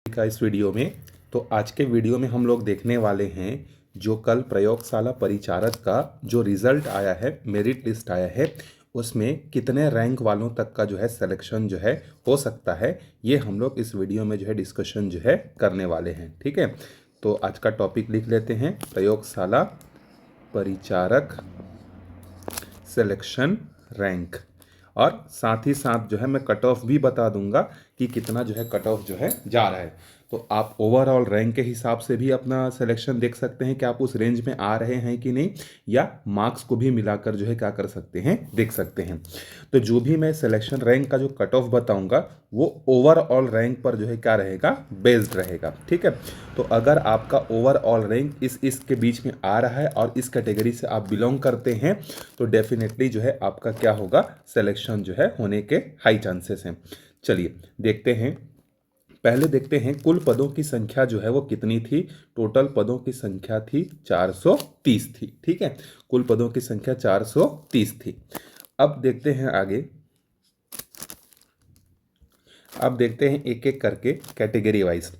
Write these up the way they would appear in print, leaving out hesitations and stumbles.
का इस वीडियो में। तो आज के वीडियो में हम लोग देखने वाले हैं जो कल प्रयोगशाला परिचारक का जो रिजल्ट आया है, मेरिट लिस्ट आया है, उसमें कितने रैंक वालों तक का जो है सिलेक्शन जो है हो सकता है, ये हम लोग इस वीडियो में जो है डिस्कशन जो है करने वाले हैं। ठीक है, तो आज का टॉपिक लिख लेते हैं, प्रयोगशाला परिचारक सिलेक्शन रैंक। और साथ ही साथ जो है मैं कट ऑफ भी बता दूंगा कि कितना जो है कट ऑफ जो है जा रहा है। तो आप ओवरऑल रैंक के हिसाब से भी अपना सिलेक्शन देख सकते हैं कि आप उस रेंज में आ रहे हैं कि नहीं, या मार्क्स को भी मिलाकर जो है क्या कर सकते हैं, देख सकते हैं। तो जो भी मैं सिलेक्शन रैंक का जो कट ऑफ बताऊंगा वो ओवरऑल रैंक पर जो है क्या रहेगा, बेस्ड रहेगा। ठीक है, तो अगर आपका ओवरऑल रैंक इसके बीच में आ रहा है और इस कैटेगरी से आप बिलोंग करते हैं तो डेफिनेटली जो है आपका क्या होगा, सिलेक्शन जो है होने के हाई चांसेस हैं। चलिए देखते हैं, पहले देखते हैं कुल पदों की संख्या जो है वो कितनी थी। टोटल पदों की संख्या थी 430 थी। ठीक है, कुल पदों की संख्या 430 थी। अब देखते हैं आगे, अब देखते हैं एक एक करके कैटेगरी वाइज।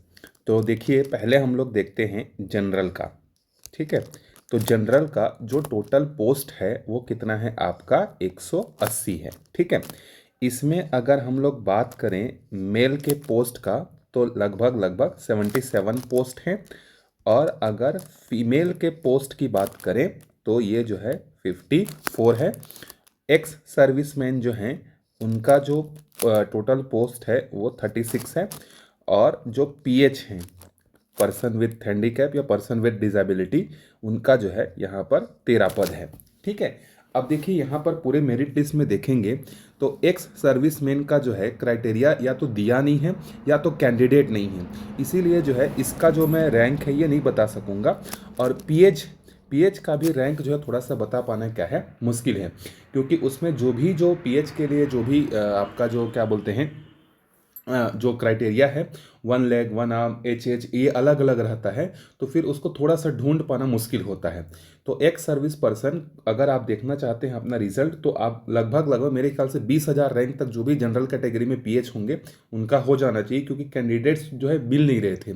तो देखिए पहले हम लोग देखते हैं जनरल का। ठीक है, तो जनरल का जो टोटल पोस्ट है वो कितना है आपका, 180 है। ठीक है, इसमें अगर हम लोग बात करें मेल के पोस्ट का तो लगभग 77 पोस्ट हैं, और अगर फीमेल के पोस्ट की बात करें तो ये जो है 54 है। एक्स सर्विसमैन जो हैं उनका जो टोटल पोस्ट है वो 36 है, और जो पीएच हैं, पर्सन विथ हैंडीकैप या पर्सन विथ डिजेबिलिटी, उनका जो है यहाँ पर 13 पद है। ठीक है, अब देखिए यहाँ पर पूरे मेरिट लिस्ट में देखेंगे तो एक्स सर्विसमैन का जो है क्राइटेरिया या तो दिया नहीं है या तो कैंडिडेट नहीं है, इसीलिए जो है इसका जो मैं रैंक है ये नहीं बता सकूँगा। और पीएच का भी रैंक जो है थोड़ा सा बता पाना क्या है, मुश्किल है, क्योंकि उसमें जो पीएच के लिए जो भी आपका जो क्या बोलते हैं जो क्राइटेरिया है, 1 लेग 1 आर्म एच ये अलग अलग रहता है, तो फिर उसको थोड़ा सा ढूंढ पाना मुश्किल होता है। तो एक सर्विस पर्सन अगर आप देखना चाहते हैं अपना रिजल्ट, तो आप लगभग मेरे ख्याल से 20,000 रैंक तक जो भी जनरल कैटेगरी में पीएच होंगे उनका हो जाना चाहिए, क्योंकि कैंडिडेट्स जो है मिल नहीं रहे थे।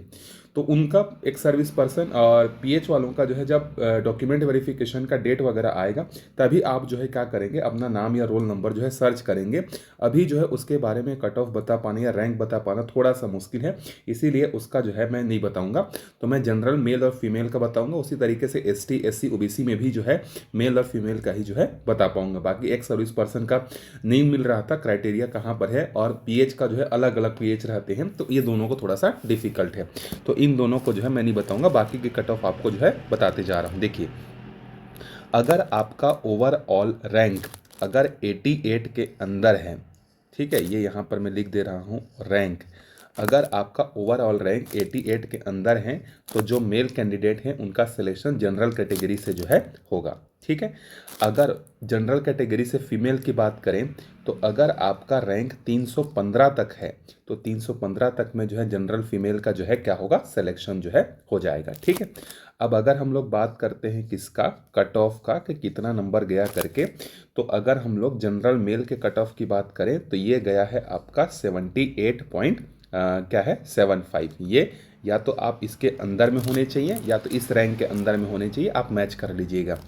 तो उनका एक सर्विस पर्सन और पीएच वालों का जो है जब डॉक्यूमेंट वेरिफिकेशन का डेट वगैरह आएगा तभी आप जो है क्या करेंगे, अपना नाम या रोल नंबर जो है सर्च करेंगे। अभी जो है उसके बारे में कट ऑफ बता पाना या रैंक बता पाना थोड़ा सा मुश्किल है, इसीलिए उसका जो है मैं नहीं बताऊंगा। तो मैं जनरल मेल और फीमेल का बताऊंगा, उसी तरीके से एसटी एससी ओबीसी में भी जो है मेल और फीमेल का ही जो है बता पाऊंगा। बाकी एक सर्विस पर्सन का नहीं मिल रहा था क्राइटेरिया कहाँ पर है, और पीएच का जो है अलग अलग पीएच रहते हैं, तो ये दोनों को थोड़ा सा डिफिकल्ट है, तो इन दोनों को जो है मैं नहीं बताऊंगा, बाकी के कट ऑफ आपको जो है बताते जा रहा हूं। देखिए अगर आपका ओवरऑल रैंक अगर 88 के अंदर है, ठीक है, ये यहाँ पर मैं लिख दे रहा हूँ रैंक, अगर आपका ओवरऑल रैंक 88 के अंदर है तो जो मेल कैंडिडेट हैं उनका सिलेक्शन जनरल कैटेगरी से जो है होगा। ठीक है, अगर जनरल कैटेगरी से फीमेल की बात करें तो अगर आपका रैंक 315 तक है तो 315 तक में जो है जनरल फीमेल का जो है क्या होगा, सिलेक्शन जो है हो जाएगा। ठीक है, अब अगर हम लोग बात करते हैं किसका, कट ऑफ का, कि कितना नंबर गया करके, तो अगर हम लोग जनरल मेल के कट ऑफ की बात करें तो ये गया है आपका 78 पॉइंट क्या है 75। ये या तो आप इसके अंदर में होने चाहिए या तो इस रैंक के अंदर में होने चाहिए, आप मैच कर लीजिएगा।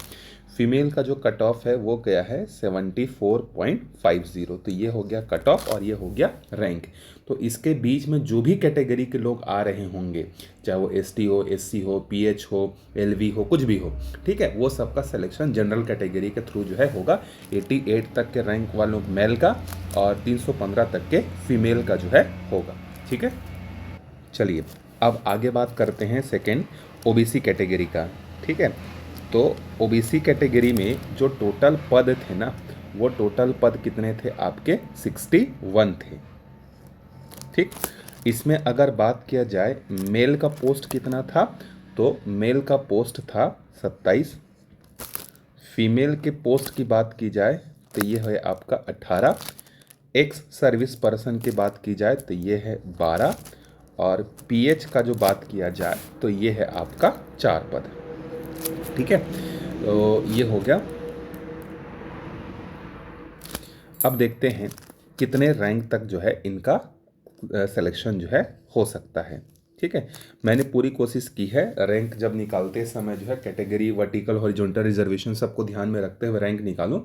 फीमेल का जो कट ऑफ है वो गया है 74.50, तो ये हो गया कट ऑफ और ये हो गया रैंक। तो इसके बीच में जो भी कैटेगरी के लोग आ रहे होंगे, चाहे वो एसटी हो, एससी हो, पीएच हो, एलवी हो, कुछ भी हो, ठीक है, वो सबका सिलेक्शन जनरल कैटेगरी के थ्रू जो है होगा। 88 तक के रैंक वालों मेल का और 315 तक के फीमेल का जो है होगा। ठीक है, चलिए अब आगे बात करते हैं सेकेंड ओबीसी कैटेगरी का। ठीक है, तो ओबीसी कैटेगरी में जो टोटल पद थे ना, वो टोटल पद कितने थे आपके, 61 थे। ठीक, इसमें अगर बात किया जाए मेल का पोस्ट कितना था, तो मेल का पोस्ट था 27। फीमेल के पोस्ट की बात की जाए तो ये है आपका 18। एक्स सर्विस पर्सन की बात की जाए तो ये है 12, और पीएच का जो बात किया जाए तो ये है आपका 4 पद। ठीक है, तो ये हो गया। अब देखते हैं कितने रैंक तक जो है इनका सिलेक्शन जो है हो सकता है। ठीक है, मैंने पूरी कोशिश की है रैंक जब निकालते समय जो है कैटेगरी वर्टिकल हॉरिजॉन्टल रिजर्वेशन सबको ध्यान में रखते हुए रैंक निकालूं।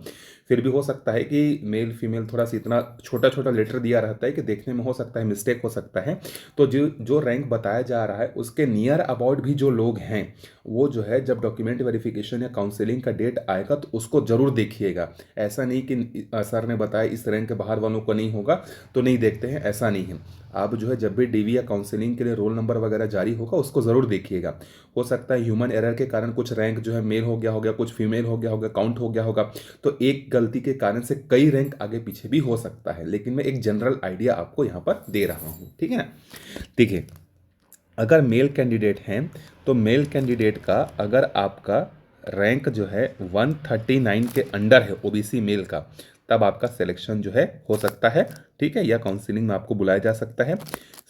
फिर भी हो सकता है कि मेल फीमेल थोड़ा सा इतना छोटा छोटा लेटर दिया रहता है कि देखने में हो सकता है मिस्टेक हो सकता है। तो जो जो रैंक बताया जा रहा है उसके नियर अबाउट भी जो लोग हैं वो जो है जब डॉक्यूमेंट वेरिफिकेशन या काउंसलिंग का डेट आएगा तो उसको ज़रूर देखिएगा। ऐसा नहीं कि सर ने बताया इस रैंक के बाहर वालों को नहीं होगा तो नहीं देखते हैं, ऐसा नहीं है। आप जो है जब भी डीवी या काउंसलिंग के लिए रोल नंबर वगैरह जारी होगा उसको ज़रूर देखिएगा। हो सकता है ह्यूमन एरर के कारण कुछ रैंक जो है मेल हो गया होगा, कुछ फीमेल हो गया होगा, काउंट हो गया होगा, तो एक गलती के कारण से कई रैंक आगे पीछे भी हो सकता है। लेकिन मैं एक जनरल आइडिया आपको यहाँ पर दे रहा हूँ, ठीक है ना। देखिए, अगर मेल कैंडिडेट हैं तो मेल कैंडिडेट का अगर आपका रैंक जो है 139 के अंडर है ओबीसी मेल का, तब आपका सिलेक्शन जो है हो सकता है, ठीक है, या काउंसलिंग में आपको बुलाया जा सकता है।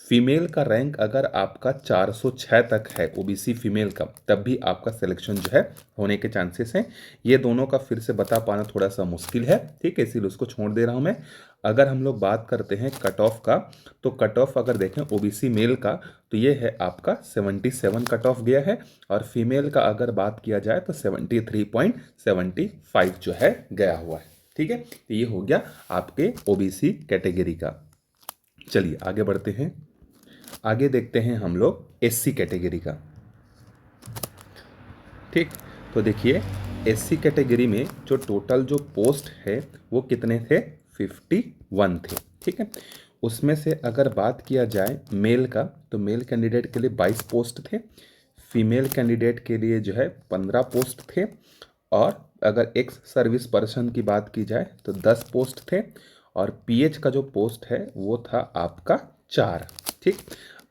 फीमेल का रैंक अगर आपका 406 तक है ओबीसी फीमेल का, तब भी आपका सिलेक्शन जो है होने के चांसेस हैं। ये दोनों का फिर से बता पाना थोड़ा सा मुश्किल है, ठीक है, इसीलिए उसको छोड़ दे रहा हूँ मैं। अगर हम लोग बात करते हैं कट ऑफ का, तो कट ऑफ अगर देखें ओबीसी मेल का तो ये है आपका 77 कट ऑफ गया है, और फीमेल का अगर बात किया जाए तो 73.75 जो है गया हुआ है। ठीक है, तो ये हो गया आपके ओबीसी कैटेगरी का। चलिए आगे बढ़ते हैं, आगे देखते हैं हम लोग एससी कैटेगरी का। ठीक, तो देखिए एससी कैटेगरी में जो टोटल जो पोस्ट है वो कितने थे, 51 थे। ठीक है, उसमें से अगर बात किया जाए मेल का तो मेल कैंडिडेट के लिए 22 पोस्ट थे, फीमेल कैंडिडेट के लिए जो है 15 पोस्ट थे, और अगर एक्स सर्विस पर्सन की बात की जाए तो 10 पोस्ट थे, और पीएच का जो पोस्ट है वो था आपका 4। ठीक,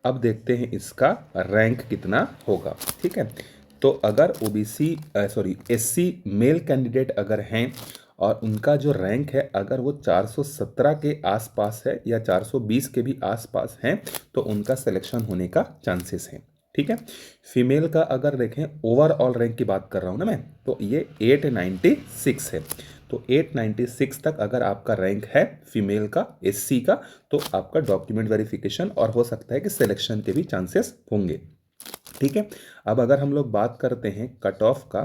अब देखते हैं इसका रैंक कितना होगा। ठीक है, तो अगर OBC sorry SC male candidate अगर हैं और उनका जो रैंक है अगर वो 417 के आसपास है या 420 के भी आसपास हैं तो उनका सिलेक्शन होने का चांसेस है। ठीक है, फीमेल का अगर देखें ओवरऑल रैंक की बात कर रहा हूँ ना मैं, तो ये 896 है। तो 896 तक अगर आपका रैंक है फीमेल का एससी का तो आपका डॉक्यूमेंट वेरिफिकेशन और हो सकता है कि सिलेक्शन के भी चांसेस होंगे। ठीक है, अब अगर हम लोग बात करते हैं कट ऑफ का,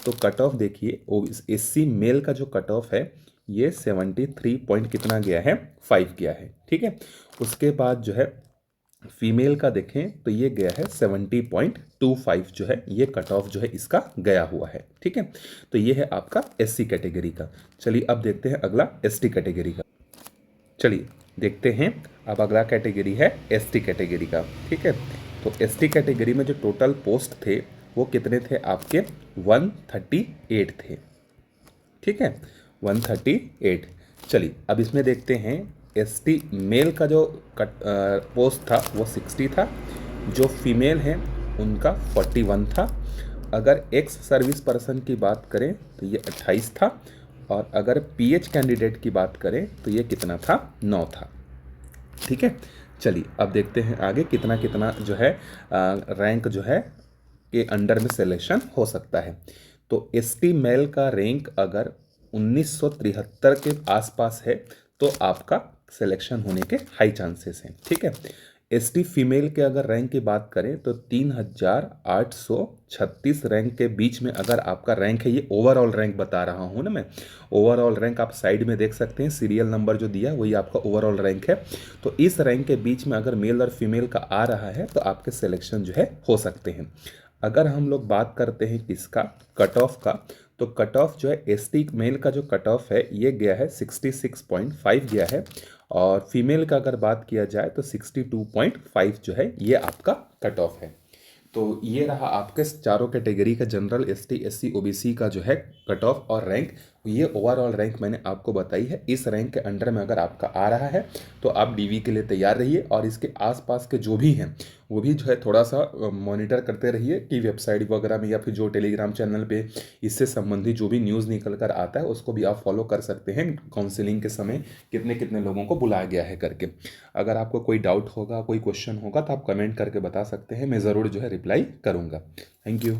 तो कट ऑफ देखिए एससी मेल का जो कट ऑफ है ये 73 पॉइंट कितना गया है, 5 गया है। ठीक है, उसके बाद जो है फीमेल का देखें तो ये गया है 70.25 जो है ये कट ऑफ जो है इसका गया हुआ है। ठीक है, तो ये है आपका एससी कैटेगरी का। चलिए अब देखते हैं अगला एसटी कैटेगरी का। चलिए देखते हैं, अब अगला कैटेगरी है एसटी कैटेगरी का। ठीक है, तो एसटी कैटेगरी में जो टोटल पोस्ट थे वो कितने थे आपके, 138 थे। ठीक है, 138। चलिए अब इसमें देखते हैं एसटी मेल का जो पोस्ट था वो 60 था, जो फीमेल हैं उनका 41 था, अगर एक्स सर्विस पर्सन की बात करें तो ये 28 था, और अगर पीएच कैंडिडेट की बात करें तो ये कितना था, 9 था। ठीक है, चलिए अब देखते हैं आगे कितना कितना जो है रैंक जो है के अंडर में सिलेक्शन हो सकता है। तो एसटी मेल का रैंक अगर 1973 के आसपास है तो आपका सिलेक्शन होने के हाई चांसेस हैं। ठीक है, एसटी फीमेल के अगर रैंक की बात करें तो 3836 रैंक के बीच में अगर आपका रैंक है, ये ओवरऑल रैंक बता रहा हूँ ना मैं, ओवरऑल रैंक आप साइड में देख सकते हैं, सीरियल नंबर जो दिया वही आपका ओवरऑल रैंक है। तो इस रैंक के बीच में अगर मेल और फीमेल का आ रहा है तो आपके सिलेक्शन जो है हो सकते हैं। अगर हम लोग बात करते हैं किसका, कट ऑफ का, तो कट ऑफ जो है एसटी मेल का जो कट ऑफ है ये गया है 66.5 गया है, और फीमेल का अगर बात किया जाए तो 62.5 जो है ये आपका कट ऑफ है। तो ये रहा आपके चारों कैटेगरी का जनरल एसटी एससी ओबीसी का जो है कट ऑफ और रैंक। ये ओवरऑल रैंक मैंने आपको बताई है। इस रैंक के अंडर में अगर आपका आ रहा है तो आप डीवी के लिए तैयार रहिए, और इसके आसपास के जो भी हैं वो भी जो है थोड़ा सा मॉनिटर करते रहिए कि वेबसाइट वगैरह में या फिर जो टेलीग्राम चैनल पे इससे संबंधित जो भी न्यूज़ निकल कर आता है उसको भी आप फॉलो कर सकते हैं, काउंसलिंग के समय कितने कितने लोगों को बुलाया गया है करके। अगर आपको कोई डाउट होगा, कोई क्वेश्चन होगा तो आप कमेंट करके बता सकते हैं, मैं ज़रूर जो है रिप्लाई करूँगा। Thank you.